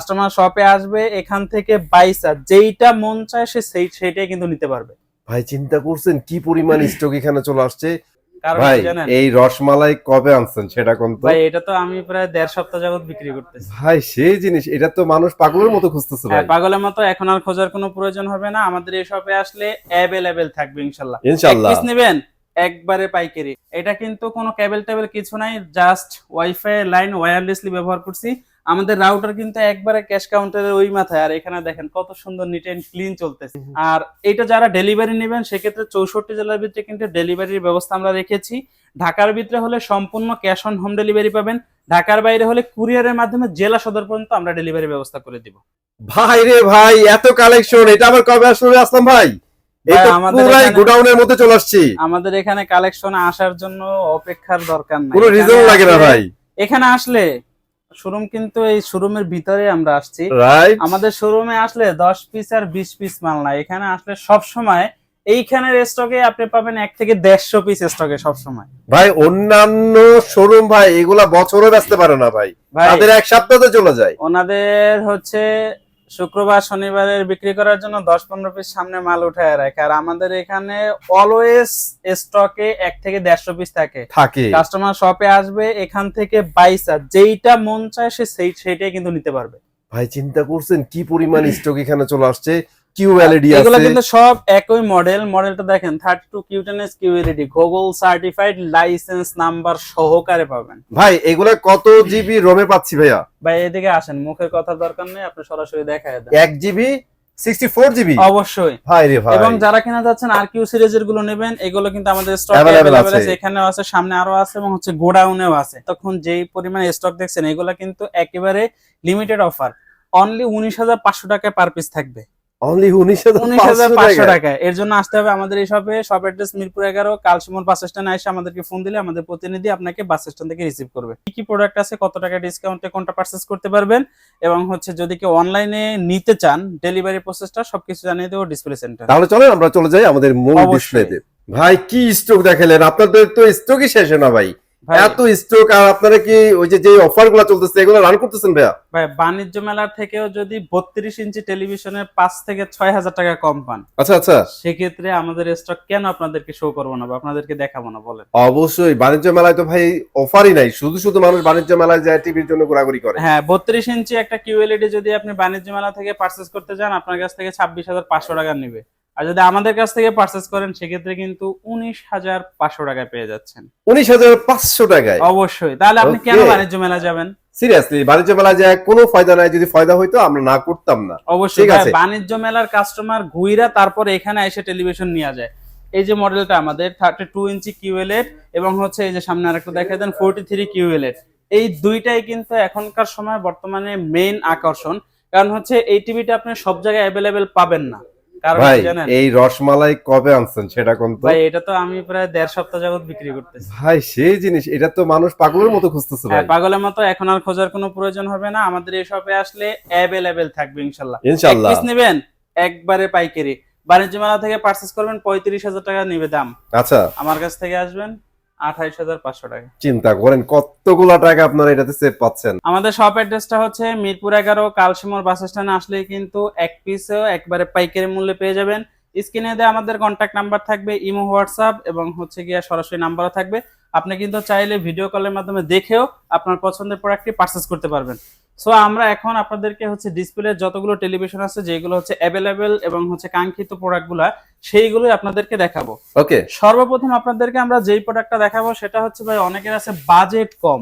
Customer শপে আসবে, এখান থেকে বাইসা যেইটা মন চায় সে সেইটাই কিন্তু নিতে পারবে। ভাই চিন্তা করছেন কি পরিমাণ স্টক এখানে চলে আসছে। কারণ ভাই কি জানেন এই রসমালাই কবে আনছেন সেটা কোন তো? ভাই, এটা তো আমি প্রায় 1.5 সপ্তাহ যাবত বিক্রি করতেছি। ভাই সেই জিনিস, এটা তো মানুষ পাগলের মতো খুঁজতেছে হ্যাঁ, ভাই। পাগলের মতো। এখন আর খোঁজার কোনো প্রয়োজন হবে না, আমাদের এই শপে আসলে অ্যাভেলেবেল থাকবে ইনশাল্লাহ। এক ইনশাআল্লাহ। পিস নেবেন একবারে পাইকারি। এটা কিন্তু কোনো কেবল টেবিল কিছু নাই, জাস্ট ওয়াইফাই লাইন ওয়্যারলেসলি ব্যবহার করছি। আমাদের রাউটার কিন্তু একবারে ক্যাশ কাউন্টারের ওই মাথায়, আর এখানে দেখেন কত সুন্দর নিট এন্ড ক্লিন চলতেছে। আর এটা যারা ডেলিভারি নেবেন সেক্ষেত্রে 64 জেলার ভিতরে কিন্তু ডেলিভারির ব্যবস্থা আমরা রেখেছি। ঢাকার ভিতরে হলে সম্পূর্ণ ক্যাশ অন হোম ডেলিভারি পাবেন। ঢাকার বাইরে হলে কুরিয়ারের মাধ্যমে জেলা সদর পর্যন্ত আমরা ডেলিভারি ব্যবস্থা করে দিব। ভাই রে ভাই, এত কালেকশন, এটা আবার কবে আসলে আসলাম ভাই? এই তো পুরাই গোডাউনের মধ্যে চলে আসছি। আমাদের এখানে কালেকশন আসার জন্য অপেক্ষার দরকার নাই, কোনো রিজন লাগে না ভাই। এখানে আসলে শোরুম কিন্তু এই শোরুমের ভিতরে আমরা আসছি। রাইট। আমাদের শোরুমে আসলে 10 পিস আর 20 পিস মাল না, এখানে আসলে সব সময় এইখানের স্টকে আপনি পাবেন 1 থেকে 150 পিস স্টকে সব সময়। ভাই অন্যান্য শোরুম ভাই এগুলা বছরও বেচতে পারে না ভাই, তাদের এক সপ্তাহে চলে যায়। ওনাদের হচ্ছে শুক্রবার শনিবারের বিক্রি করার জন্য 10-15 পিস সামনে মাল উঠায় রাখে, আর আমাদের এখানে অলওয়েজ স্টকে 1 থেকে 150 পিস থাকে। কাস্টমার শপে আসবে, এখান থেকে বাইসা যেইটা মন চায় সে সেইটাই কিন্তু নিতে পারবে। ভাই চিন্তা করছেন কি পরিমাণ স্টক এখানে চলে আসছে। কিউএলইডি আছে, এগুলো কিন্তু সব একই মডেল। মডেলটা দেখেন 32 কিউটেনএস QLED Google certified licence number সহকারে পাবেন। ভাই এগুলা কত জিবি রোমে পাচ্ছি ভাইয়া? ভাই এদিকে আসেন, মুখের কথার দরকার নেই, আপনি সরাসরি দেখায় দেন। 1 জিবি 64 জিবি অবশ্যই। ভাই রে ভাই। এবং যারা কিনা যাচ্ছেন আর কিউ সিরিজের গুলো নেবেন, এগুলো কিন্তু আমাদের স্টক অ্যাভেলেবল अवेलेबल আছে, আছে, এখানেও আছে, সামনে আরো আছে, এবং হচ্ছে গোডাউনেও আছে। তখন যেই পরিমাণে স্টক দেখছেন এগুলো কিন্তু একেবারে লিমিটেড অফার, অনলি 19,500 টাকায় পার পিস থাকবে। অনলি 19,500 টাকা। এর জন্য আসতে হবে আমাদের এই শপে। শপ অ্যাড্রেস মিরপুর 11, কালশিমোর বাস স্ট্যান্ডে এসে আমাদেরকে ফোন দিলে আমাদের প্রতিনিধি আপনাকে বাস স্ট্যান্ড থেকে রিসিভ করবে। কি কি প্রোডাক্ট আছে, কত টাকা ডিসকাউন্টে কোনটা পারচেজ করতে পারবেন, এবং হচ্ছে যদি কেউ অনলাইনে নিতে চান ডেলিভারি প্রসেসটা সবকিছু জানিয়ে দেবো ডিসপ্লে সেন্টার। তাহলে চলেন আমরা চলে যাই আমাদের মূল ডিসপ্লেতে। ভাই কি স্টক দেখালেন, আপনাদের তো স্টকই শেষ না ভাই, এত স্টক। আর আপনারা কি ওই যে অফারগুলো চলতেছে এগুলো রান করতেছেন ভাইয়া? ভাই বাণিজ্য মেলার থেকেও যদি 32 ইঞ্চি টেলিভিশনের 5 থেকে 6,000 টাকা কম পান, আচ্ছা আচ্ছা, সেক্ষেত্রে আমাদের স্টক কেন আপনাদেরকে শো করবো না বা আপনাদেরকে দেখাবো না বলেন? অবশ্যই বাণিজ্য মেলায় তো ভাই অফারই নাই, শুধু শুধু মানুষ বাণিজ্য মেলায় যায় টিভির জন্য ঘোরাঘুরি করে। হ্যাঁ, 32 ইঞ্চি একটা কিউএলইডি যদি আপনি বাণিজ্য মেলা থেকে পারচেজ করতে যান, আপনার কাছ থেকে 26,500 টাকা নেবে। আর যদি আমাদের কাছ থেকে পারচেজ করেন সেক্ষেত্রে কিন্তু 19,500 টাকায় পেয়ে যাচ্ছেন। 19,500 টাকায়? অবশ্যই। তাহলে আপনি কেন বাণিজ্য মেলা যাবেন? সিরিয়াসলি বাণিজ্য মেলায় যায় কোনো ফায়দা নাই, যদি ফায়দা হইতো আমরা না করতাম না। অবশ্যই। বাণিজ্য মেলার কাস্টমার ঘুইরা তারপরে এখানে এসে টেলিভিশন নিয়ে যায়। এই যে মডেলটা আমাদের 32 ইঞ্চি কিউএলইডি, এবং হচ্ছে এই যে সামনে আরেকটা দেখাই দেন 43 কিউএলইডি। এই দুইটাই কিন্তু এখনকার সময় বর্তমানে মেইন আকর্ষণ, কারণ হচ্ছে এই টিভিটা আপনি সব জায়গায় अवेलेबल পাবেন না। কারণ কি জানেন, এই রসমালাই কবে আনছেন সেটা কোন তো? ভাই এটা তো আমি প্রায় 1.5 সপ্তাহ যাবত বিক্রি করতেছি। ভাই সেই জিনিস, এটা তো মানুষ পাগলের মতো খুঁজতেছে ভাই। হ্যাঁ, পাগলের মতো। এখন আর খোঁজার কোনো প্রয়োজন হবে না, আমাদের এই শপে আসলে अवेलेबल থাকবে ইনশাআল্লাহ। ইনশাআল্লাহ। এক পিস নেবেন একবারে পাইকারি। বাণিজ্য মেলা থেকে পারচেজ করবেন 35,000 টাকা নেবে দাম। আচ্ছা, আমার কাছ থেকে আসবেন 28,500 টাকা। চিন্তা করেন কতগুলা টাকা আপনারা এটাতে সেভ পাচ্ছেন। আমাদের শপ অ্যাড্রেসটা হচ্ছে মিরপুর 11, কালশিমোর বাস স্ট্যান্ডে আসলেই কিন্তু এক পিসও একবারে পাইকারি মূল্যে পেয়ে যাবেন। স্ক্রিনে দেওয়া আমাদের কন্ট্যাক্ট নাম্বার থাকবে, ইমো, হোয়াটসঅ্যাপ, এবং হচ্ছে গিয়া সরাসরি নাম্বারও থাকবে। আপনি কিন্তু চাইলে ভিডিও কলের মাধ্যমে দেখেও আপনার পছন্দের প্রোডাক্টটি পারচেজ করতে পারবেন। সো আমরা এখন আপনাদেরকে হচ্ছে ডিসপ্লে যতগুলো টেলিভিশন আছে যেগুলো হচ্ছে अवेलेबल এবং হচ্ছে কাঙ্ক্ষিত প্রোডাক্টগুলো, সেইগুলোই আপনাদেরকে দেখাবো। ওকে, সর্বপ্রথম আপনাদেরকে আমরা যেই প্রোডাক্টটা দেখাবো সেটা হচ্ছে ভাই, অনেকের আছে বাজেট কম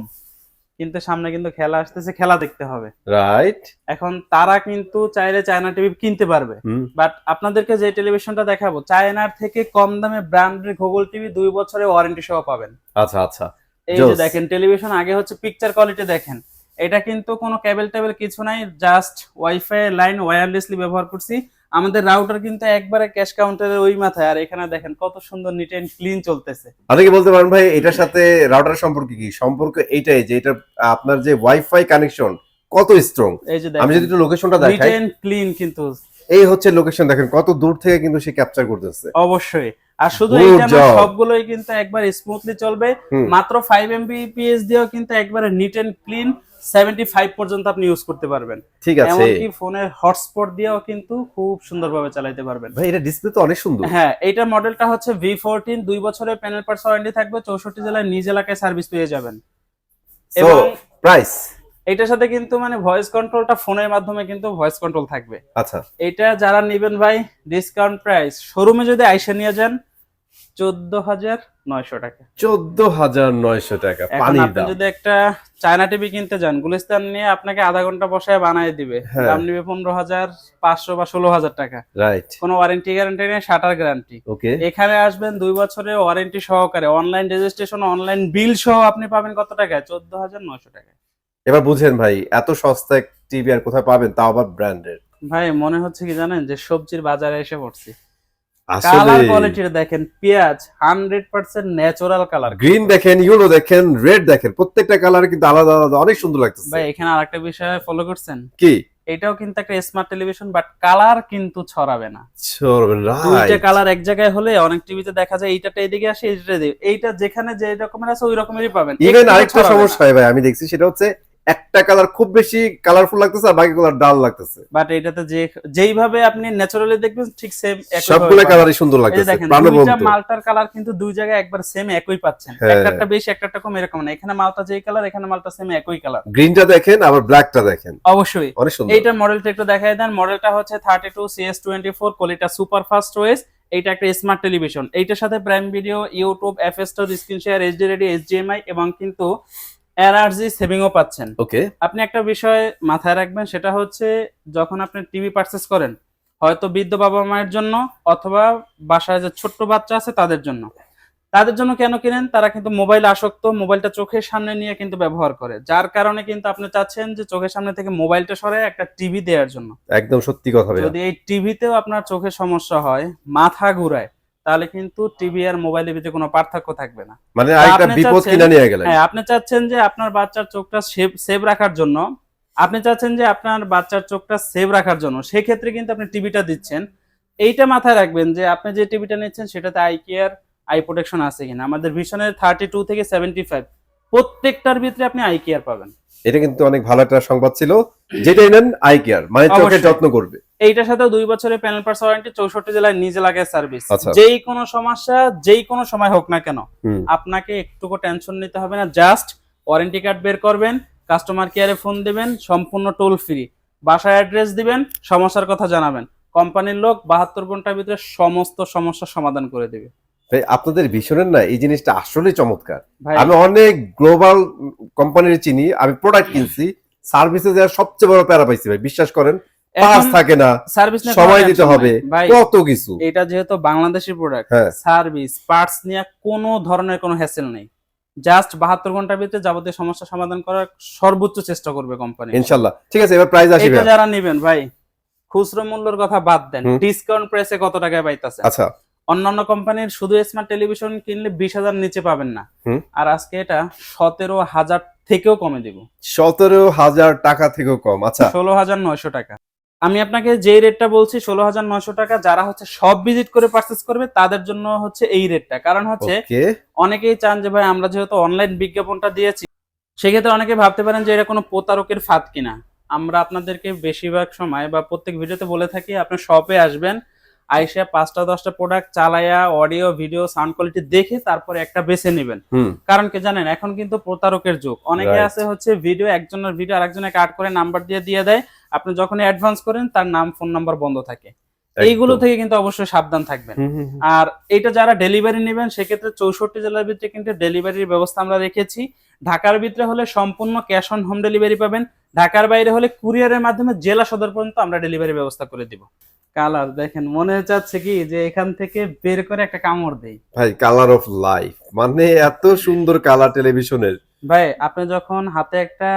কিন্তু সামনে কিন্তু খেলা আসতেছে, খেলা দেখতে হবে, রাইট। এখন তারা কিন্তু চাইলে চায়না টিভি কিনতে পারবে। বাট আপনাদেরকে যে টেলিভিশনটা দেখাবো চায়নার থেকে কম দামে ব্র্যান্ডের গুগল টিভি 2 বছরের ওয়ারেন্টি সহ পাবেন। আচ্ছা আচ্ছা, এই যে দেখেন টেলিভিশন, আগে হচ্ছে পিকচার কোয়ালিটি দেখেন, এটা কিন্তু কোনো কেবল টেবিল কিছু নাই, জাস্ট ওয়াইফাই লাইন ওয়্যারলেসলি ব্যবহার করছি। আমাদের রাউটার কিন্তু একবারে ক্যাশ কাউন্টারের ওই মাথায়, আর এখানে দেখেন কত সুন্দর নিট এন্ড ক্লিন চলতেছে। আপনি কি বলতে পারেন ভাই এটার সাথে রাউটার সম্পর্ক কি? সম্পর্ক এইটাই যে এটা আপনার যে ওয়াইফাই কানেকশন কত স্ট্রং। এই যে আমি যদি একটু লোকেশনটা দেখাই, নিট এন্ড ক্লিন কিন্তু এই হচ্ছে লোকেশন, দেখেন কত দূর থেকে কিন্তু সে ক্যাপচার করতেছে। অবশ্যই। আর শুধু এইটা না, সবগুলোই কিন্তু একবার স্মুথলি চলবে। মাত্র 5 Mbps দিয়েও কিন্তু একবারে নিট এন্ড ক্লিন 75 পর্যন্ত আপনি ইউজ করতে পারবেন। ঠিক আছে, এমনকি ফোনের হটস্পট দিয়েও কিন্তু খুব সুন্দরভাবে চালাতে পারবেন। ভাই এটা ডিসপ্লে তো অনেক সুন্দর। হ্যাঁ, এইটার মডেলটা হচ্ছে V14, 2 বছরের প্যানেল পার্টস ওয়ারেন্টি থাকবে, 64 জেলায় নিজ এলাকায় সার্ভিস পেয়ে যাবেন। সো এবং প্রাইস, এটার সাথে কিন্তু মানে ভয়েস কন্ট্রোলটা ফোনের মাধ্যমে কিন্তু ভয়েস কন্ট্রোল থাকবে। আচ্ছা এটা যারা নেবেন ভাই, ডিসকাউন্ট প্রাইস শোরুমে যদি আইসা নিয়ে যান 14,900 টাকা। 14,900 টাকা এখন পানির আপনি দাম। যদি একটা চায়না টিভি কিনতে যান, গুলিস্তান নিয়ে আপনাকে আধা ঘন্টা বসায় বানায় দিবে, হ্যাঁ। দাম নিবে 15,500 বা 16,000 টাকা। রাইট, কোনো ওয়ারেন্টি গ্যারান্টি নেই, শাটার গ্যারান্টি। ওকে। এখানে আসবেন 2 বছরের ওয়ারেন্টি সহকারে, অনলাইন রেজিস্ট্রেশন, অনলাইন বিল সহ আপনি পাবেন কত টাকায়? 14,900 টাকা। এবার বুঝেন ভাই, এত সস্তা টিভি আর কোথায় পাবেন, তাও আবার ব্র্যান্ডেড। ভাই মনে হচ্ছে কি জানেন, যে সবজির বাজারে এসে পড়ছি। আসলে কালার কোয়ালিটিটা দেখেন, পেঁয়াজ 100% ন্যাচারাল কালার। গ্রিন দেখেন, ইয়েলো দেখেন, রেড দেখেন, প্রত্যেকটা কালার কিন্তু আলাদা আলাদা, অনেক সুন্দর লাগতেছে। ভাই এখানে আরেকটা বিষয় ফলো করছেন কি? এটাও কিন্তু একটা স্মার্ট টেলিভিশন, বাট কালার কিন্তু ছড়াবে না। দুইটা রাইট, কালার এক জায়গায় হলে অনেক টিভিতে দেখা যায় এইটাটা এদিকে আসে, এইটা এদিকে, এইটা যেখানে যে রকমের আছে ওই রকমেরই পাবেন। ইভেন একটুও আরেকটা ছড়াবে সমস্যা না। হয় ভাই, আমি দেখছি সেটা হচ্ছে একটা কালার খুব বেশি কালারফুল লাগতেছে আর বাকি কালার ডাল লাগতেছে। বাট এটাতে যেইভাবে আপনি ন্যাচারালি দেখবেন ঠিক সেম একই সবগুলো কালারই সুন্দর লাগতেছে, দেখেন, দুইটা প্রাণবন্ত। মালটার কালার কিন্তু দুই জায়গায় একবার সেম একই পাচ্ছেন। হ্যাঁ। একটা বেশি একটা কম এরকম না, এখানে মালটা যেই কালার, এখানে মালটা সেম একই কালার। গ্রিনটা দেখেন, আবার ব্ল্যাকটা দেখেন, অবশ্যই। অনেক সুন্দর। এইটার মডেলটা একটু দেখাই দেন। মডেলটা হচ্ছে 32CS24, কোয়ালিটা সুপার ফাস্ট ওএস। এইটা একটা স্মার্ট টেলিভিশন। এইটার সাথে prime video, YouTube, FS store, screen share, HD ready, HDMI এবং কিন্তু এনার্জি সেভিংও পাচ্ছেন। ওকে, আপনি একটা বিষয় মাথায় রাখবেন, সেটা হচ্ছে যখন আপনি টিভি পারচেস করেন, হয়তো বৃদ্ধ বাবা মায়ের জন্য অথবা বাসায় যে ছোট্ট বাচ্চা আছে তাদের জন্য। তাদের জন্য কেন কিনেন? তারা কিন্তু মোবাইল আসক্ত, মোবাইলটা চোখের সামনে নিয়ে কিন্তু ব্যবহার করে, যার কারণে কিন্তু আপনি চাচ্ছেন যে চোখের সামনে থেকে মোবাইলটা সরায় একটা টিভি দেওয়ার জন্য। একদম সত্যি কথা ভাই। যদি এই টিভিতেও আপনার চোখের সমস্যা হয়, মাথা ঘুরায়, তাহলে কিন্তু টিভি আর মোবাইলের ভিতরে কোনো পার্থক্য থাকবে না। মানে আরেকটা আপনি বিপদ চাচ্ছেন- কিনা নিয়ে গেলেন। হ্যাঁ, আপনি চাচ্ছেন যে আপনার বাচ্চার চোখটা সেভ রাখার জন্য, সেক্ষেত্রে কিন্তু আপনি টিভিটা দিচ্ছেন। এইটা মাথায় রাখবেন যে আপনি যে টিভিটা নিচ্ছেন সেটাতে আই কেয়ার, আই প্রোটেকশন আছে কিনা। আমাদের ভিশনের 32 থেকে 75 প্রত্যেকটার ভিতরে আপনি আই কেয়ার পাবেন। এটা কিন্তু অনেক ভালো একটা সংবাদ ছিল, যেটাই নেন আই কেয়ার, মানে চোখের অবশ্যই। যত্ন করবে। এইটার সাথে 2 বছরের প্যানেল পার্টস ওয়ারেন্টি, 64 জেলায় নিজ এলাকায় সার্ভিস। আচ্ছা। যেই কোনো সমস্যা যেই কোনো সময় হোক না কেন, হুম। আপনাকে একটুকু টেনশন নিতে হবে না। জাস্ট ওয়ারেন্টি কার্ড বের করবেন, কাস্টমার কেয়ারে ফোন দিবেন, সম্পূর্ণ টোল ফ্রি, বাসায় অ্যাড্রেস দিবেন, সমস্যার কথা জানাবেন, কোম্পানির লোক 72 ঘন্টার ভিতরে সমস্ত সমস্যার সমাধান করে দিবে। ভাই আপনাদের ভীষণের না এই জিনিসটা আসলে চমৎকার। ভাই আমি অনেক গ্লোবাল কোম্পানির চিনি, আমি প্রোডাক্ট কিনছি, সার্ভিসে যাওয়ার সবচেয়ে বড় প্যারা পাইছি ভাই, বিশ্বাস করেন। পাস থাকে না, সার্ভিস নিয়ে সময় কোনো দিতে tension হবে, নাই। ভাই কত কিছু। এটা যেহেতু বাংলাদেশি প্রোডাক্ট, হ্যাঁ। সার্ভিস পার্টস নিয়ে কোনো ধরনের কোনো হ্যাসেল নেই। জাস্ট 72 ঘন্টার ভিতরে যাবতীয় সমস্যা সমাধান করার সর্বোচ্চ চেষ্টা করবে কোম্পানি। ইনশাআল্লাহ। ঠিক আছে, এবার প্রাইস আসি এটা ভাই। যারা নেবেন ভাই, খুচরো মূল্যের কথা বাদ দেন, হুম। ডিসকাউন্ট প্রাইসে কত টাকায় পাইতাছে? আচ্ছা, অন্যান্য কোম্পানির শুধু স্মার্ট টেলিভিশন কিনলে 20,000 নিচে পাবেন না। হুম। আর আজকে এটা 17,000 থেকেও কমে দিব, 17,000 টাকা থেকেও কম। আচ্ছা, 16,900 টাকা। আমি আপনাকে যে রেটটা বলছি 16,900 টাকা, যারা হচ্ছে সব ভিজিট করে পারচেস করবে তাদের জন্য হচ্ছে এই রেটটা। কারণ হচ্ছে ওকে। অনেকেই চান যে ভাই আমরা যেহেতু অনলাইন বিজ্ঞাপনটা দিয়েছি, সেক্ষেত্রে অনেকে ভাবতে পারেন যে এটা কোনো প্রতারকের ফাঁদ কিনা। আমরা আপনাদেরকে বেশিরভাগ সময় বা প্রত্যেক ভিডিওতে বলে থাকি, আপনার শপে আসবেন, আইসা 5টা-10টা প্রোডাক্ট চালায়া অডিও ভিডিও সাউন্ড কোয়ালিটি দেখে তারপরে একটা বেছে নেবেন। হুম। কারণ কি জানেন, এখন কিন্তু প্রতারকের যুগ। অনেকে Right. আছে হচ্ছে ভিডিও, একজনের ভিডিও আরেকজনে কাট করে নাম্বার দিয়ে দেয়, আপনি যখন অ্যাডভান্স করেন তার নাম ফোন নাম্বার বন্ধ থাকে। এইগুলো থেকে কিন্তু অবশ্যই সাবধান থাকবেন। আর এটা যারা ডেলিভারি নেবেন, সেক্ষেত্রে 64 জেলার ভিতরে কিন্তু ডেলিভারির ব্যবস্থা আমরা রেখেছি। ঢাকার ভিতরে হলে সম্পূর্ণ ক্যাশ অন হোম ডেলিভারি পাবেন, ঢাকার বাইরে হলে কুরিয়ারের মাধ্যমে জেলা সদর পর্যন্ত আমরা ডেলিভারি ব্যবস্থা করে দিব। কালার দেখেন, মনে চাচ্ছে কি যে এখান থেকে বের করে একটা কামড় দেই। ভাই কালার অফ লাইফ, মানে এত সুন্দর কালার টেলিভিশনের। ভাই আপনি যখন হাতে একটা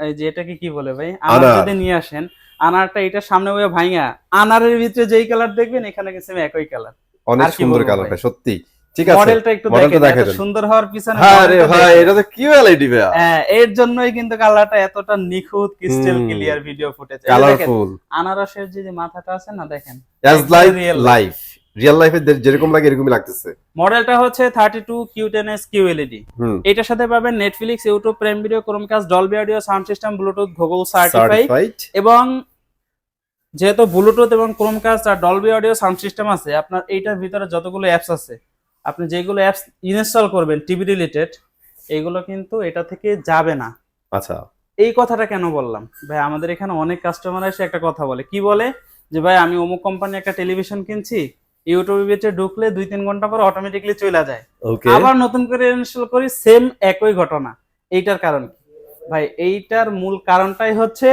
এই যে এটাকে কি বলে ভাই, আনার আনার। যদি নিয়ে আসেন, আনারটা এটা সামনে ওই ভাঙা, আনারের ভিতরে যেই কালার দেখবেন এখানে কিন্তু সেম একই কালার। অনেক আর কি সুন্দর বলবো কালার ভাই? ভাই, সত্যি। ঠিক আছে, মডেলটা একটু মডেলটা দেখেন, দেখেন। এত সুন্দর হওয়ার পিছনে হ্যাঁ রে মডেলটা ভাই, দেখেন। এটা তো কিউ এলইডি ভাই, হ্যাঁ, এর জন্যই কিন্তু কালারটা এতটা নিখুঁত crystal hmm. Clear video footage. Colourful, আনারসের যে মাথাটা আছে না, দেখেন as like real life. Real লাইফে যেরকম লাগে এরকমই লাগতেছে। মডেলটা হচ্ছে 32 Q10s QLED। এটার সাথে পাবেন Netflix, YouTube, Prime Video, Chromecast, Dolby audio, sound system, Bluetooth, Google certified. এবং যেহেতু ব্লুটুথ এবং ক্রোমকাস্ট আর ডলবি অডিও সাউন্ড সিস্টেম আছে, আপনার এইটার ভিতরে যতগুলো অ্যাপস আছে, আপনি যেগুলো অ্যাপস ইনস্টল করবেন টিভি রিলেটেড, এইগুলো কিন্তু এটা থেকে যাবে না। আচ্ছা, এই কথাটা কেন বললাম ভাই, আমাদের এখানে অনেক কাস্টমার এসে একটা কথা বলে, কি বলে যে ভাই আমি অমুক কোম্পানি একটা টেলিভিশন কিনছি, ইউটিউবে ভিতরে ঢুকলে 2-3 ঘন্টা পর অটোমেটিকলি চলে যায়, ওকে, আবার নতুন করে ইনস্টল করি, সেম একই ঘটনা। এইটার কারণ কি ভাই? এইটার মূল কারণটাই হচ্ছে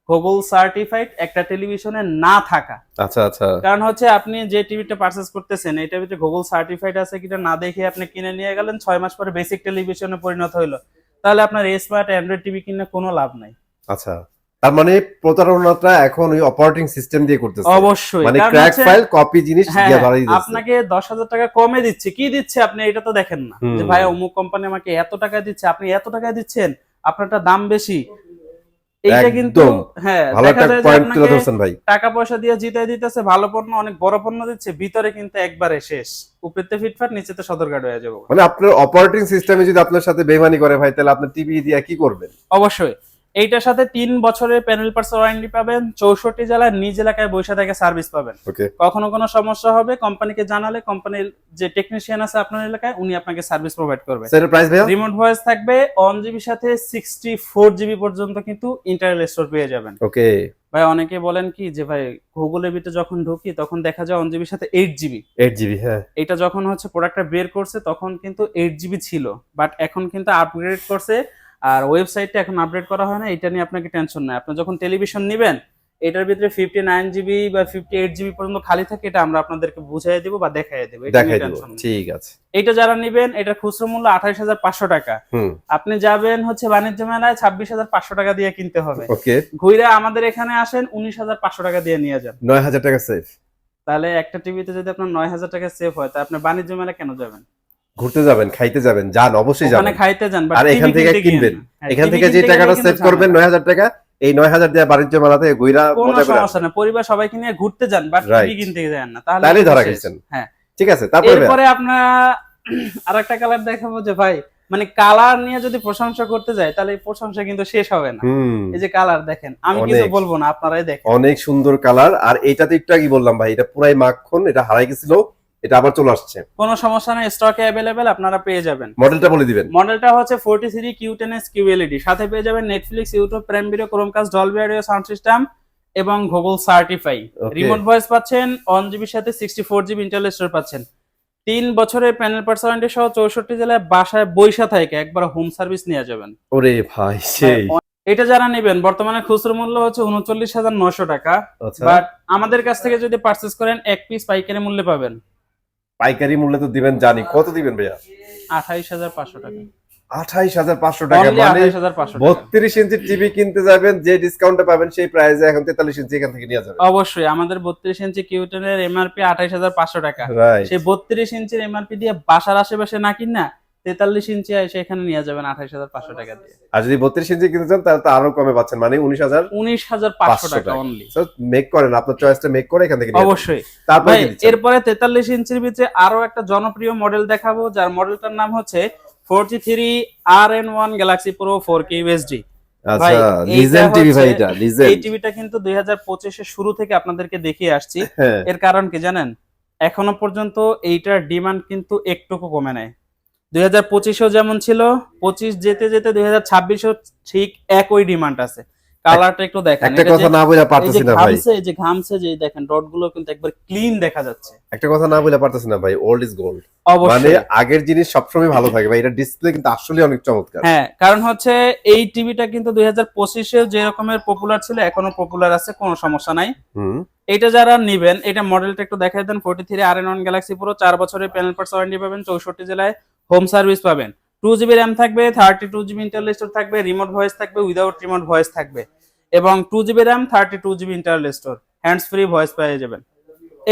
গুগল সার্টিফাইড একটা টেলিভিশনে না থাকা। আচ্ছা আচ্ছা, কারণ হচ্ছে আপনি যে টিভিটা পারচেজ করতেছেন এটার ভিতরে গুগল সার্টিফাইড আছে কিনা না দেখে আপনি কিনে নিয়ে গেলেন, 6 মাস পরে বেসিক টেলিভিশনে পরিণত হইলো, তাহলে আপনার স্মার্ট অ্যান্ড্রয়েড টিভি কিনে কোনো লাভ নাই। আচ্ছা, তার মানে প্রতারণাটা এখন ওই অপারেটিং সিস্টেম দিয়ে করতেছে। অবশ্যই, মানে কারণ ক্র্যাক হচ্ছে- ফাইল কপি জিনিস হ্যাঁ, দিয়ে ধরাই দিচ্ছে। আপনাকে 10,000 টাকা কমে দিচ্ছে, কি দিচ্ছে আপনি এটা তো দেখেন না, যে ভাই অমুক কোম্পানি আমাকে এত টাকা দিচ্ছে, আপনি এত টাকা দিচ্ছেন, আপনারটা দাম বেশি। এইটা কিন্তু একদম হ্যাঁ, ভালো দেখা একটা যায় যে পয়েন্ট তুলে আপনাকে ধরছেন ভাই। টাকা পয়সা দিয়ে জিতাই দিতেছে, ভালো পণ্য, অনেক বড় পণ্য দিচ্ছে, ভিতরে কিন্তু একবারে শেষ, উপরেতে ফিটফাট, নিচেতে সদরঘাট হয়ে যাবো। মানে আপনার অপারেটিং সিস্টেমে যদি আপনার সাথে বেইমানি করে ভাই, তাহলে আপনি টিভি দিয়ে কি করবেন? অবশ্যই এইটার সাথে 3 বছরের প্যানেল পার্টস ওয়ারেন্টি পাবেন, 64 জেলায় নিজ এলাকায় বসে থেকে সার্ভিস পাবেন। ওকে, কখনো কোনো সমস্যা হবে কোম্পানিকে জানালে কোম্পানির যে টেকনিশিয়ান আছে আপনার এলাকায় উনি আপনাকে সার্ভিস প্রোভাইড করবে। স্যার প্রাইস ভাইয়া? রিমোট ভয়েস থাকবে, 1 GB সাথে 64 GB পর্যন্ত কিন্তু ইন্টারনাল স্টোর পেয়ে যাবেন। ওকে, ভাই অনেকে বলেন কি যে ভাই গুগলের ভিতরে যখন ঢুকি তখন দেখা যায় 1 GB সাথে 8 GB। 8 জিবি, হ্যাঁ। এটা যখন হচ্ছে প্রোডাক্টটা বের করছে তখন কিন্তু 8 GB ছিল, বাট এখন কিন্তু আপগ্রেড করছে, আর ওয়েবসাইটটা এখন আপডেট করা হয় না, এটা নিয়ে আপনাকে টেনশন নাই। আপনি যখন টেলিভিশন নেবেন এটার ভিতরে 59 GB বা 58 GB পর্যন্ত খালি থাকে, এটা আমরা আপনাদেরকে বুঝাই দেব বা দেখাই দেব, এটা নিয়ে দেখাই দেব, টেনশন নেই। ঠিক আছে। এটা যারা নেবেন এটা খুচরো মূল্য 28,500 টাকা। আপনি যাবেন হচ্ছে বাণিজ্য মেলায় 26,500 টাকা দিয়ে কিনতে হবে, ওকে, ঘুরে আমাদের এখানে আসেন 19,500 টাকা দিয়ে নিয়ে যান, 9000 টাকা সেফ। তাহলে একটা টিভিতে যদি আপনার 9,000 টাকা সেভ হয়, তা আপনি বাণিজ্য মেলায় কেন যাবেন? ঘুরতে যাবেন, খাইতে যাবেন, যান, অবশ্যই ওখানে যাবেন। খাইতে যান, আর এখান থেকে কিনবেন, এখান থেকে যে টাকাটা সেভ করবেন 9000 টাকা, এই 9000 দিয়ে বাণিজ্য মেলা থেকে ঘুরা কোনো মজা করে সমস্যা না, পরিবার সবাইকে নিয়ে ঘুরতে যান, বাট Right. টিভি কিনতে যান না, তাহলে ধরা গেছেন। হ্যাঁ, ঠিক আছে, তারপরে এরপরে আপনার আরেকটা কালার দেখাবো, যে ভাই মানে কালার নিয়ে যদি প্রশংসা করতে যায় তাহলে এই প্রশংসা কিন্তু শেষ হবে না। এই যে কালার দেখেন, আমি কিছু অনেক। বলবো না, আপনারাই দেখেন, অনেক সুন্দর কালার। আর এটাতে একটু আগে বললাম ভাই, এটা পুরাই মাখন, এটা হারাই গেছিল, এটা আবার চলে আসছে। কোনো সমস্যা নেই, স্টকে অ্যাভেলেবেল, আপনারা পেয়ে যাবেন। মডেলটা বলে দিবেন। মডেলটা হচ্ছে 43 Q10s QLED, সাথে পেয়ে যাবেন Netflix, YouTube, Prime Video, Chromecast, Dolby audio sound system এবং Google certify. Okay. Remote voice পাচ্ছেন, 1 GB সাথে 64 GB ইন্টারনাল স্টোর পাচ্ছেন, 3 বছরের প্যানেল পার্টস ওয়ারেন্টি সহ 64 জেলায় বাসায় বৈশা থেকে একবার হোম সার্ভিস নিয়ে যাবেন। ওরে ভাই সেই। এটা যারা নেবেন বর্তমানে খুচরো মূল্য হচ্ছে 39,900 টাকা, আচ্ছা, বাট আমাদের কাছ থেকে যদি পারচেজ করেন এক পিস পাইকারি মূল্যে পাবেন। পাইকারি মূল্যে তো দিবেন জানি, কত দিবেন ভাইয়া? 28,500 টাকা। 28,500 টাকা, Only মানে 28,500 টাকা। 32 ইঞ্চি টিভি কিনতে যাবেন, যে ডিসকাউন্টে পাবেন সেই প্রাইসে এখন 43 ইঞ্চি এখান থেকে নিয়ে যাবেন। অবশ্যই আমাদের 32 ইঞ্চি Q10 এর এমআরপি 28,500 টাকা। রাইট, সেই 32 ইঞ্চির এমআরপি দিয়ে বাসার আশেপাশে না কিনা 43 ইঞ্চি এসে এখানে নিয়ে যাবেন 28,500 টাকা দিয়ে। আর যদি 32 ইঞ্চি কিনতে চান তাহলে তো আরো কমে পাচ্ছেন, মানে 19,500 টাকা অনলি। সো মেক করেন, আপনার চয়েসটা মেক করে এখান থেকে নিয়ে যাবেন। অবশ্যই তারপরে ভাই, কি দিচ্ছেন? এরপরে 43 ইঞ্চির ভিতরে আরো একটা জনপ্রিয় মডেল দেখাবো, যার মডেলটার নাম হচ্ছে 43 RN1 Galaxy Pro 4K UHD। ভাই, আচ্ছা, এইটা লিজেন্ড টিভি ভাই, হচ্ছে- এটা লিজেন্ড। এই টিভিটা কিন্তু 2025 এর শুরু থেকে আপনাদেরকে দেখিয়ে আসছি। হ্যাঁ, এর কারণ কি জানেন? এখনো পর্যন্ত এইটার ডিমান্ড কিন্তু একটুকু কমে নাই। 2025-এও যেমন ছিল, 25 যেতে যেতে 2026-এও ঠিক একই ডিমান্ড আছে। কালারটা একটু দেখেন, একটা এটা কথা যে- না বলে এই যে পারতেছি না ভাই, ঘামছে, এই যে ঘামছে, যে দেখেন ডট গুলো কিন্তু একবার ক্লিন দেখা যাচ্ছে। একটা কথা না বলে পারতেছি না ভাই, ওল্ড ইজ গোল্ড। মানে অবশ্যই আগের জিনিস সবসময় ভালো থাকে ভাই, এটা ডিসপ্লে কিন্তু আসলে অনেক চমৎকার। হ্যাঁ, কারণ হচ্ছে এই টিভিটা কিন্তু 2025-এ যে রকমের পপুলার ছিল এখনো পপুলার আছে, কোনো সমস্যা নাই। হুম, এটা যারা নেবেন, এটা মডেলটা একটু দেখাই দেন। 43 RN1 Galaxy Pro, 4 বছরের প্যানেল পার্টস ওয়ারেন্টি পাবেন, 64 জেলায় হোম সার্ভিস পাবেন, 2 GB র্যাম থাকবে, 32 GB ইন্টারনাল স্টোর থাকবে, রিমোট ভয়েস থাকবে, উইদাউট রিমোট ভয়েস থাকবে, এবং 2 GB RAM, 32 GB internal store, hands free voice পেয়ে যাবেন।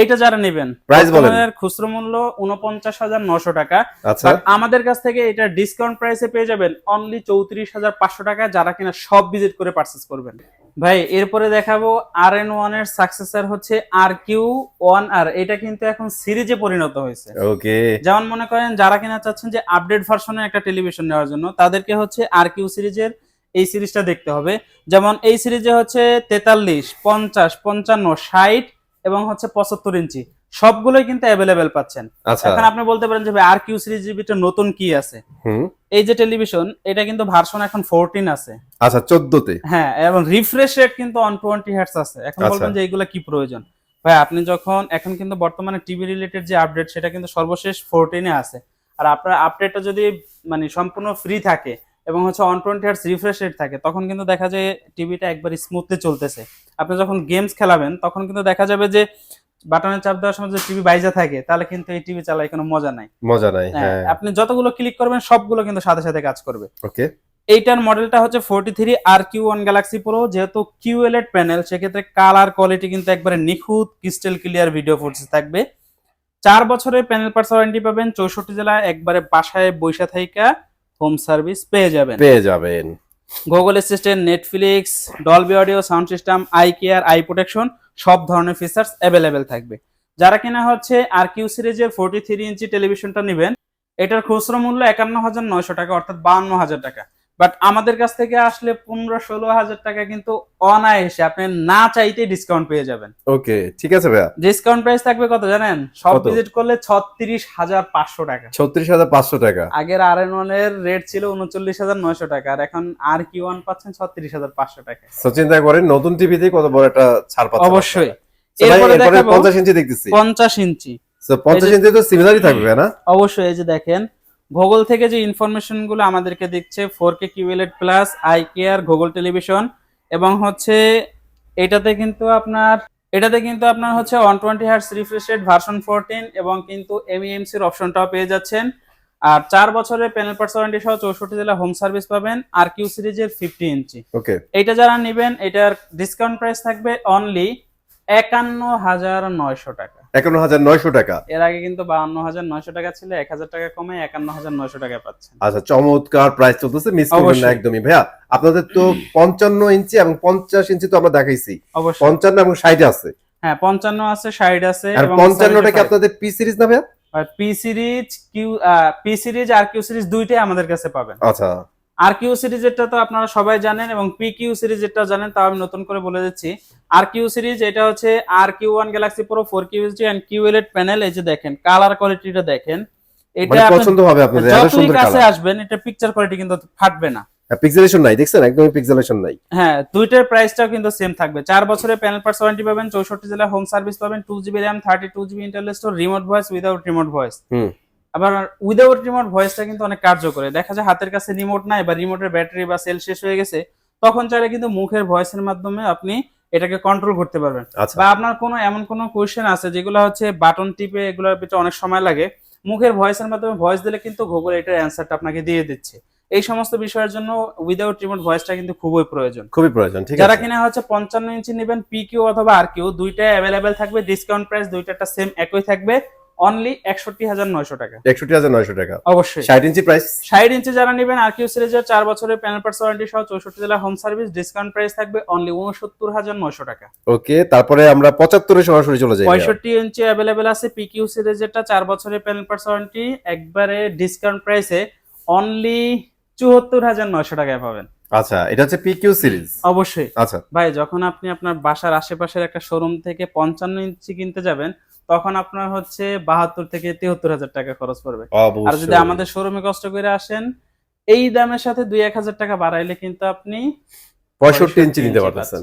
এইটা যারা নেবেন, প্রাইস বলেন। বর্তমানের খুচরো মূল্য 49,900 টাকা, আচ্ছা, বাট আমাদের কাছ থেকে এটা ডিসকাউন্ট প্রাইসে পেয়ে যাবেন অনলি 34,500 টাকা, যারা কিনা সব ভিজিট করে পারচেজ করবেন। ভাই এরপরে দেখাবো RN1 এর সাকসেসর হচ্ছে RQ1R। এটা কিন্তু এখন সিরিজে পরিণত হয়েছে। ওকে। যেমন মনে করেন যারা কিনা চাচ্ছেন যে আপডেট ভার্সনের একটা টেলিভিশন নেওয়ার জন্য, তাদেরকে হচ্ছে RQ সিরিজের এই সিরিজটা দেখতে হবে। যেমন এই সিরিজে হচ্ছে 43, 50, 55, 60 এবং হচ্ছে 75 ইঞ্চি সবগুলোই কিন্তু অ্যাভেলেবেল পাচ্ছেন। আচ্ছা। এখন আপনি বলতে পারেন যে ভাই RQ সিরিজের ভিতরে নতুন কি আছে? হুম। এই যে টেলিভিশন, এটা কিন্তু ভার্সন এখন 14 আছে। আচ্ছা, 14 তে। হ্যাঁ, এবং রিফ্রেশ রেট কিন্তু 120 হার্টজ আছে। এখন আচ্ছা। বলবেন যে এগুলা কি প্রয়োজন? ভাই আপনি যখন এখন কিন্তু বর্তমানে টিভি রিলেটেড যে আপডেট সেটা কিন্তু সর্বশেষ 14 এ আছে। আর আপনার আপডেটটা যদি মানে সম্পূর্ণ ফ্রি থাকে এবং হচ্ছে 120 হার্টজ রিফ্রেশ রেট থাকে, তখন কিন্তু দেখা যায় টিভিটা একবার স্মুথলি চলতেছে। আপনি যখন গেমস খেলাবেন তখন কিন্তু দেখা যাবে যে বাটনে চাপ দেওয়ার সময় যদি টিভি বাইজা থাকে, তাহলে কিন্তু এই টিভি চালায় কোনো মজা নাই। মজা নাই। হ্যাঁ, হ্যাঁ। আপনি যতগুলো ক্লিক করবেন সবগুলো কিন্তু সাথে সাথে কাজ করবে। ওকে। এইটার মডেলটা হচ্ছে 43 RQ1 গ্যালাক্সি প্রো। যেহেতু QLED প্যানেল, সেক্ষেত্রে কালার কোয়ালিটি কিন্তু একবারে নিখুঁত ক্রিস্টাল ক্লিয়ার ভিডিও ফুটেজ থাকবে। 4 বছরের প্যানেল পার্টস ওয়ারেন্টি পাবেন। 64 জেলায় একবারে বাসায় বৈশা থাইকা হোম সার্ভিস পেয়ে যাবেন। Google assistant, Netflix, Dolby audio, sound system, eye care, I protection সব ধরনের ফিচার্স অ্যাভেলেবেল থাকবে। যারা কিনা হচ্ছে RQ সিরিজের 43 ইঞ্চি টেলিভিশনটা নেবেন, এটার খুচরো মূল্য 51,900 টাকা, অর্থাৎ 52,000 টাকা। বাট আমাদের কাছ থেকে আসলে 15-16,000 টাকা কিন্তু অনায়াসে আপনি না চাইতেই ডিসকাউন্ট পেয়ে যাবেন। ওকে, ঠিক আছে ভাইয়া। ডিসকাউন্ট প্রাইস থাকবে কত জানেন? সব কত? ভিজিট করলে 36,500 টাকা। 36,500 টাকা। আগের RN1 এর রেট ছিল 39,900 টাকা, আর এখন RQ1 পাচ্ছেন 36,500 টাকা। সো চিন্তা করেন নতুন টিভিতে কত বড় একটা ছাড় পাচ্ছেন। অবশ্যই। এরপরে এরপরে দেখাবো 50 ইঞ্চি দেখতেছি। 50 ইঞ্চি। সো 50 ইঞ্চি তো সিমিলারই থাকবে না? অবশ্যই। এই যে দেখেন, গুগল থেকে যে ইনফরমেশন গুলো আমাদেরকে দিচ্ছে, 4K QLED plus, eye care, Google television, এবং হচ্ছে এটাতে কিন্তু আপনার হচ্ছে 120 হার্টজ রিফ্রেশ রেট, ভার্সন 14, এবং কিন্তু MEMC এর অপশনটাও পেয়ে যাচ্ছেন। আর 4 বছরের প্যানেল পার্টস ওয়ারেন্টি সহ 64 জেলা হোম সার্ভিস পাবেন। RQ সিরিজের 50 ইঞ্চি। ওকে। এটা যারা নেবেন, এটার ডিসকাউন্ট প্রাইস থাকবে অনলি 51,900 টাকা। 51,900 টাকা। এর আগে কিন্তু 52,900 টাকা ছিল, 1,000 টাকা কমে 51,900 টাকা পাচ্ছেন। আচ্ছা, চমৎকার প্রাইস চলতেছে, মিস করবেন না একদমই ভাইয়া। আপনাদের তো 55 ইঞ্চি এবং 50 ইঞ্চি তো আমরা দেখাইছি, অবশ্যই 55 এবং 60 আছে। হ্যাঁ, 55 আছে, 60 আছে, আর এবং 55টা কি আপনাদের পি সিরিজ না ভাইয়া? পি সিরিজ আর কিউ সিরিজ দুইটাই আমাদের কাছে পাবেন। আচ্ছা। RQ সিরিজেরটা তো আপনারা সবাই জানেন, এবং PQ সিরিজেরটা জানেন, তাও আমি নতুন করে বলে দিচ্ছি। RQ সিরিজ এটা হচ্ছে RQ1 Galaxy Pro 4K UHD and QLED panel. এই যে দেখেন কালার কোয়ালিটিটা দেখেন, এটা মানে পছন্দ হবে আপনাদের, এত যতই সুন্দর কাছে কালার। আসবেন এটা পিকচার কোয়ালিটি কিন্তু ফাটবে না। পিক্সেলেশন নাই, দেখছেন একদমই পিক্সেলেশন নাই। হ্যাঁ, দুইটার প্রাইসটাও কিন্তু সেম থাকবে। 4 বছরের প্যানেল পার্টস ওয়ারেন্টি পাবেন, 64 জেলা হোম সার্ভিস পাবেন, 2GB RAM, 32GB internal store, remote voice, without remote voice. আবার উইদাউট রিমোট ভয়েসটা কিন্তু অনেক কার্যকরী। দেখা যায় হাতের কাছে রিমোট নাই বা রিমোটের ব্যাটারি বা সেল শেষ হয়ে গেছে, তখন চাইলে কিন্তু মুখের ভয়েসের মাধ্যমে আপনি এটাকে কন্ট্রোল করতে পারবেন। আচ্ছা। বা আপনার কোনো এমন কোনো কোয়েশ্চেন আছে যেগুলো হচ্ছে বাটন টিপে এগুলোর ভিতরে অনেক সময় লাগে, মুখের ভয়েসের মাধ্যমে ভয়েস দিলে কিন্তু গুগল এটার অ্যান্সারটা আপনাকে দিয়ে দিচ্ছে। এই সমস্ত বিষয়ের জন্য উইদাউট রিমোট ভয়েসটা কিন্তু খুবই প্রয়োজন। ঠিক আছে। যারা কিনা হচ্ছে 55 ইঞ্চি নেবেন, PQ অথবা RQ দুইটাই অ্যাভেলেবেল থাকবে। ডিসকাউন্ট প্রাইস দুইটাটা সেম একই থাকবে, অনলি 61,900 টাকা। 61,900 টাকা। অবশ্যই। 60 ইঞ্চি প্রাইস? 60 ইঞ্চি যারা নেবেন, RQ সিরিজের 4 বছরের প্যানেল পার্টস ওয়ারেন্টি সহ 64 জেলা হোম সার্ভিস, ডিসকাউন্ট প্রাইস থাকবে অনলি 69,900 টাকা। ওকে, তারপরে আমরা 75 এ সরাসরি চলে যাই। 65 ইঞ্চি অ্যাভেলেবেল আছে। PQ সিরিজেরটা 4 বছরের প্যানেল পার্টস ওয়ারেন্টি, একবারে ডিসকাউন্ট প্রাইসে অনলি 74,900 টাকায় পাবেন। আচ্ছা, এটা হচ্ছে পিকিউ সিরিজ। অবশ্যই। আচ্ছা ভাই, যখন আপনি আপনার বাসার আশেপাশের একটা শোরুম থেকে 55 ইঞ্চি কিনতে যাবেন, তখন আপনার হচ্ছে 72 থেকে 73,000 টাকা খরচ পড়বে। আর যদি আমাদের শোরুমে কষ্ট করে আসেন, এই দামের সাথে 2-1,000 টাকা বাড়াইলে কিন্তু আপনি 65 ইঞ্চি নিতে পারতেছেন।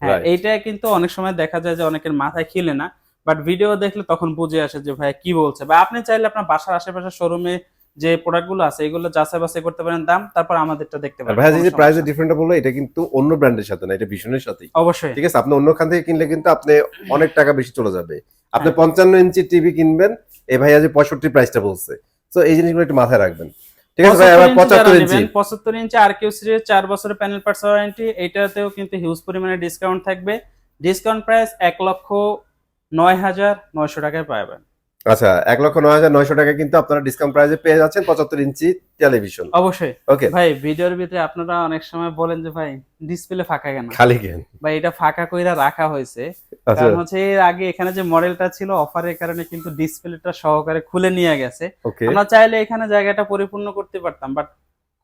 হ্যাঁ, এইটা কিন্তু অনেক সময় দেখা যায় যে অনেকের মাথায় খেলে না, বাট ভিডিও দেখলে তখন বুঝে আসে যে ভাই কি বলছে। বা আপনি চাইলে আপনার বাসার আশেপাশের শোরুমে যে প্রোডাক্টগুলো আছে এগুলো যাচাই বাছাই করতে পারেন দাম, তারপর আমাদেরটা দেখতে পারেন। ভাই, যে প্রাইসের ডিফারেন্টটা বললো, এটা কিন্তু অন্য ব্র্যান্ডের সাথে না, এটা ভিশনের সাথেই। অবশ্যই। ঠিক আছে, আপনি অন্য খান থেকে কিনলে কিন্তু আপনি অনেক টাকা বেশি চলে যাবে। আপনি 55 ইঞ্চি টিভি কিনবেন, এই ভাইয়া যে 65 প্রাইসটা বলছে, তো এই জিনিসগুলো একটু মাথায় রাখবেন। ঠিক আছে ভাই, আবার 75 ইঞ্চি। 75 ইঞ্চি RQ সিরিজ 4 বছরের প্যানেল পার্টস ওয়ারেন্টি, এটাতেও কিন্তু হিউজ পরিমাণে ডিসকাউন্ট থাকবে। ডিসকাউন্ট প্রাইস 1,09,900 টাকায় পাবেন। আচ্ছা 1,09,900 টাকা কিন্তু আপনারা ডিসকাউন্ট প্রাইসে পেয়ে যাচ্ছেন 75 ইঞ্চি টেলিভিশন। অবশ্যই ওকে, ভাই, ভিডিওর ভিতরে আপনারা অনেক সময় বলেন যে ভাই ডিসপ্লে ফাঁকা কেন, খালি কেন? ভাই এটা ফাঁকা কইরা রাখা হয়েছে। আচ্ছা, কারণ হচ্ছে এর আগে এখানে যে মডেলটা ছিল অফারের কারণে কিন্তু ডিসপ্লেটা সহকারে খুলে নিয়ে গেছে। ওকে, আমরা চাইলে এখানে জায়গাটা পরিপূর্ণ করতে পারতাম, বাট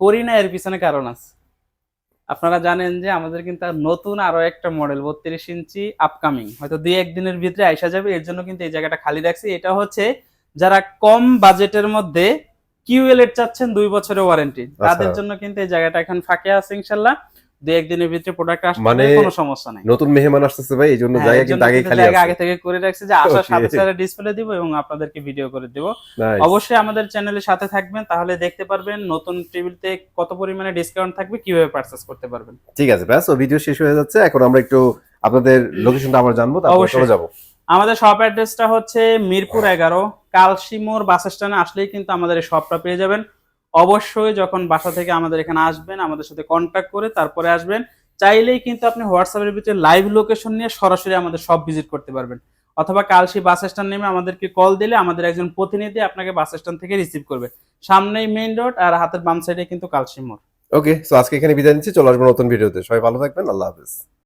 করি না, এর পিছনে কারণ আছে। আপনারা জানেন যে আমাদের কিন্তু আর নতুন আরো একটা মডেল 32 ইঞ্চি আপকামিং, হয়তো 2-1 দিনের ভিতরে আইসা যাবে, এর জন্য কিন্তু এই জায়গাটা খালি রাখছি। এটা হচ্ছে যারা কম বাজেটের মধ্যে কিউএলএড চাচ্ছেন 2 বছরের ওয়ারেন্টি, তাদের জন্য কিন্তু এই জায়গাটা এখন ফাঁকে আছে। ইনশাল্লাহ 2-1 দিনের ভিতরে প্রোডাক্ট আসবে, মানে কোনো সমস্যা নাই। নতুন মেহমান আসতেছে ভাই, এই জন্য হ্যাঁ, জায়গা এর জন্য কিন্তু আগে কিন্তু খালি জায়গা আছে। আগে থেকে করে রাখছি যে আসার Okay. সাথে সাথে ডিসপ্লে দিব এবং আপনাদেরকে ভিডিও করে দিব। Nice. অবশ্যই আমাদের চ্যানেলের সাথে থাকবেন, তাহলে দেখতে পারবেন নতুন টিভিতে কত পরিমাণে ডিসকাউন্ট থাকবে, কিভাবে পারচেজ করতে পারবেন। ঠিক আছে ব্যাস, ও ভিডিও শেষ হয়ে যাচ্ছে, এখন আমরা একটু আপনাদের লোকেশনটা আবার জানবো, তারপর অবশ্যই। চলে যাবো। আমাদের শপ অ্যাড্রেসটা হচ্ছে মিরপুর 11, কালশিমোর বাস স্ট্যান্ডে আসলেই কিন্তু আমাদের এই শপটা পেয়ে যাবেন। অবশ্যই যখন বাসা থেকে আমাদের এখানে আসবেন, আমাদের সাথে কন্ট্যাক্ট করে তারপরে আসবেন। চাইলেই কিন্তু আপনি হোয়াটসঅ্যাপের ভিতরে লাইভ লোকেশন নিয়ে সরাসরি আমাদের শপ ভিজিট করতে পারবেন, অথবা কালশি বাস স্ট্যান্ড নেমে আমাদেরকে কল দিলে আমাদের একজন প্রতিনিধি আপনাকে বাস স্ট্যান্ড থেকে রিসিভ করবে। সামনেই মেইন রোড, আর হাতের বাম সাইডে কিন্তু কালশি মোড়। ওকে, সো আজকে এখানে বিদায় নিচ্ছি, চলে আসবো নতুন ভিডিওতে। সবাই ভালো থাকবেন, আল্লাহ হাফেজ।